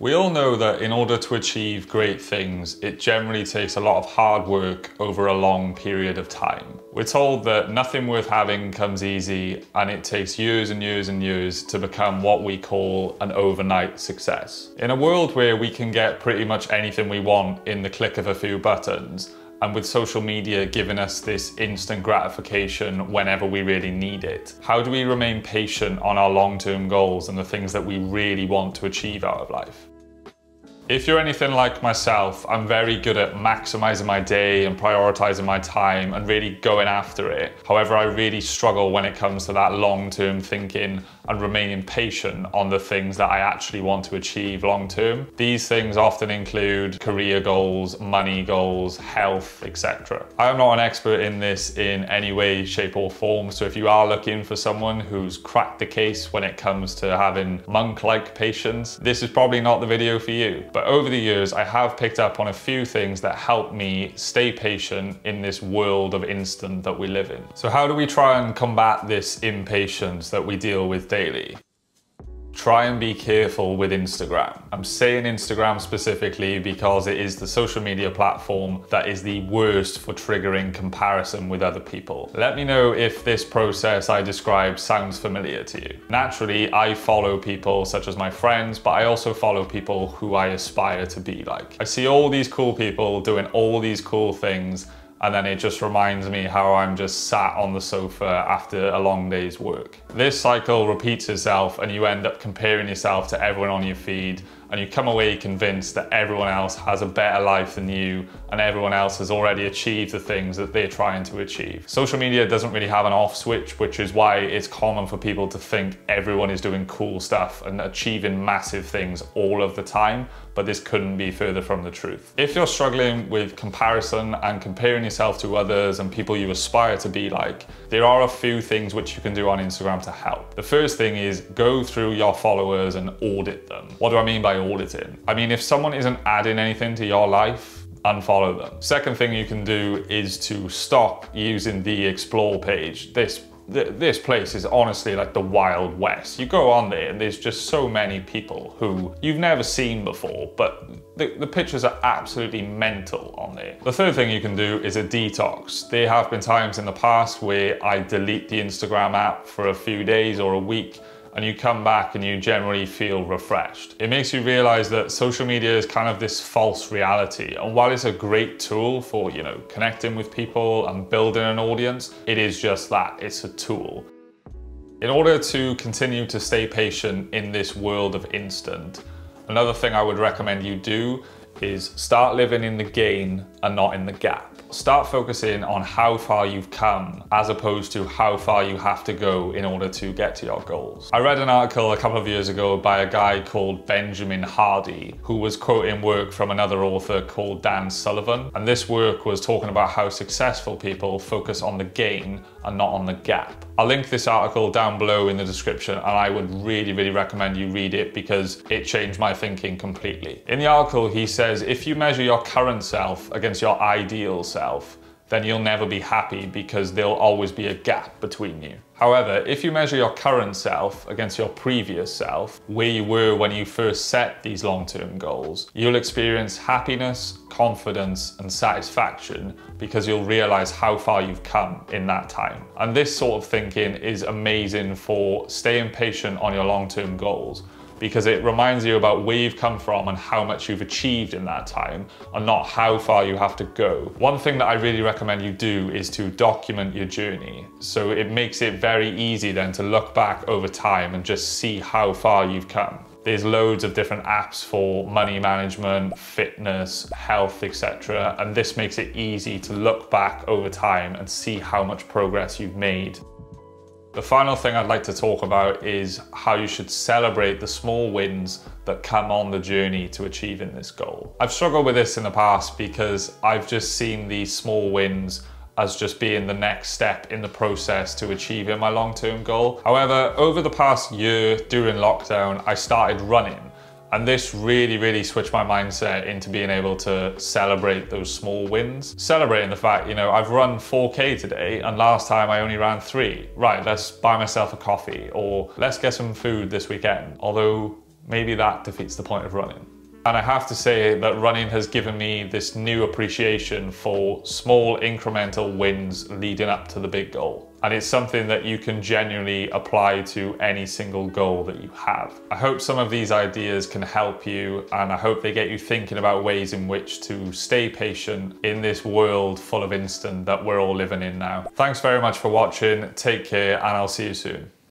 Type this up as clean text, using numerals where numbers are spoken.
We all know that in order to achieve great things, it generally takes a lot of hard work over a long period of time. We're told that nothing worth having comes easy, and it takes years and years and years to become what we call an overnight success. In a world where we can get pretty much anything we want in the click of a few buttons, and with social media giving us this instant gratification whenever we really need it, how do we remain patient on our long-term goals and the things that we really want to achieve out of life? If you're anything like myself, I'm very good at maximizing my day and prioritizing my time and really going after it. However, I really struggle when it comes to that long-term thinking and remaining patient on the things that I actually want to achieve long-term. These things often include career goals, money goals, health, etc. I'm not an expert in this in any way, shape or form, so if you are looking for someone who's cracked the case when it comes to having monk-like patience, this is probably not the video for you. But over the years, I have picked up on a few things that help me stay patient in this world of instant that we live in. So how do we try and combat this impatience that we deal with daily? Try and be careful with Instagram. I'm saying Instagram specifically because it is the social media platform that is the worst for triggering comparison with other people. Let me know if this process I described sounds familiar to you. Naturally, I follow people such as my friends, but I also follow people who I aspire to be like. I see all these cool people doing all these cool things, and then it just reminds me how I'm just sat on the sofa after a long day's work. This cycle repeats itself and you end up comparing yourself to everyone on your feed, and you come away convinced that everyone else has a better life than you and everyone else has already achieved the things that they're trying to achieve. Social media doesn't really have an off switch, which is why it's common for people to think everyone is doing cool stuff and achieving massive things all of the time, but this couldn't be further from the truth. If you're struggling with comparison and comparing yourself to others and people you aspire to be like, there are a few things which you can do on Instagram to help. The first thing is go through your followers and audit them. What do I mean by auditing? I mean, if someone isn't adding anything to your life, unfollow them. Second thing you can do is to stop using the explore page. This place is honestly like the Wild West. You go on there and there's just so many people who you've never seen before, but the pictures are absolutely mental on there. The third thing you can do is a detox. There have been times in the past where I delete the Instagram app for a few days or a week, and you come back and you generally feel refreshed. It makes you realize that social media is kind of this false reality. And while it's a great tool for, connecting with people and building an audience, it is just that, it's a tool. In order to continue to stay patient in this world of instant, another thing I would recommend you do is start living in the gain and not in the gap. Start focusing on how far you've come as opposed to how far you have to go in order to get to your goals. I read an article a couple of years ago by a guy called Benjamin Hardy, who was quoting work from another author called Dan Sullivan. And this work was talking about how successful people focus on the gain and not on the gap. I'll link this article down below in the description, and I would really, really recommend you read it because it changed my thinking completely. In the article, he says, if you measure your current self against your ideal self, then you'll never be happy because there'll always be a gap between you. However, if you measure your current self against your previous self, where you were when you first set these long-term goals, you'll experience happiness, confidence, and satisfaction because you'll realize how far you've come in that time. And this sort of thinking is amazing for staying patient on your long-term goals, because it reminds you about where you've come from and how much you've achieved in that time, and not how far you have to go. One thing that I really recommend you do is to document your journey. So it makes it very easy then to look back over time and just see how far you've come. There's loads of different apps for money management, fitness, health, etc. And this makes it easy to look back over time and see how much progress you've made. The final thing I'd like to talk about is how you should celebrate the small wins that come on the journey to achieving this goal. I've struggled with this in the past because I've just seen these small wins as just being the next step in the process to achieving my long-term goal. However, over the past year during lockdown, I started running. And this really switched my mindset into being able to celebrate those small wins. Celebrating the fact, I've run 4K today and last time I only ran 3. Right, let's buy myself a coffee, or let's get some food this weekend. Although maybe that defeats the point of running. And I have to say that running has given me this new appreciation for small incremental wins leading up to the big goal. And it's something that you can genuinely apply to any single goal that you have. I hope some of these ideas can help you, and I hope they get you thinking about ways in which to stay patient in this world full of instant that we're all living in now. Thanks very much for watching, take care, and I'll see you soon.